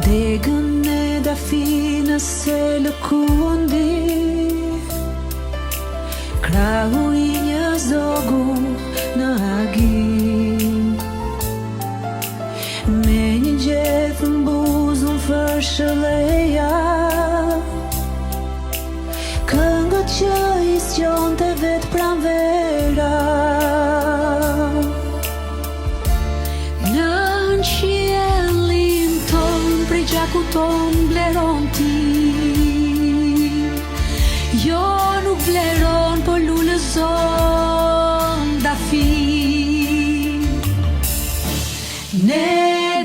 Degën e dafinës se lëkundi, krahu I një zogu në agim, me një gjethë në buzën fërshëleja, këngët që I zgjonte vetë pranvera. Në qiellin ton prej gjaku ton bleron ti, jo nuk vleron po lulëzon dafi. Ne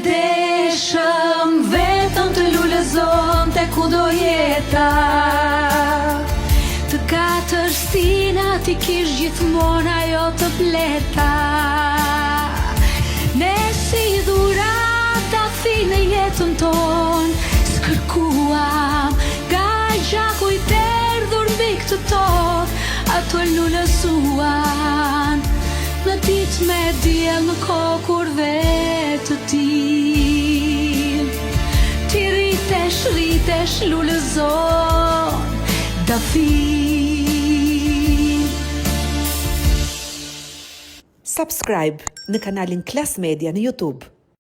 deshëm vetëm të lulëzon te kudo jeta, të katër stinat I kish gjithmonë ajo të pleta. Ne si dhurata fi në jetën ton, s'kërkuam nga gjaku I terdhur mbi këtë tokë, ato lulëzuan në ditë me diell në kohë kur vetë ti rritesh lulëzon dafi. Subscribe në kanalin Klas Media në YouTube.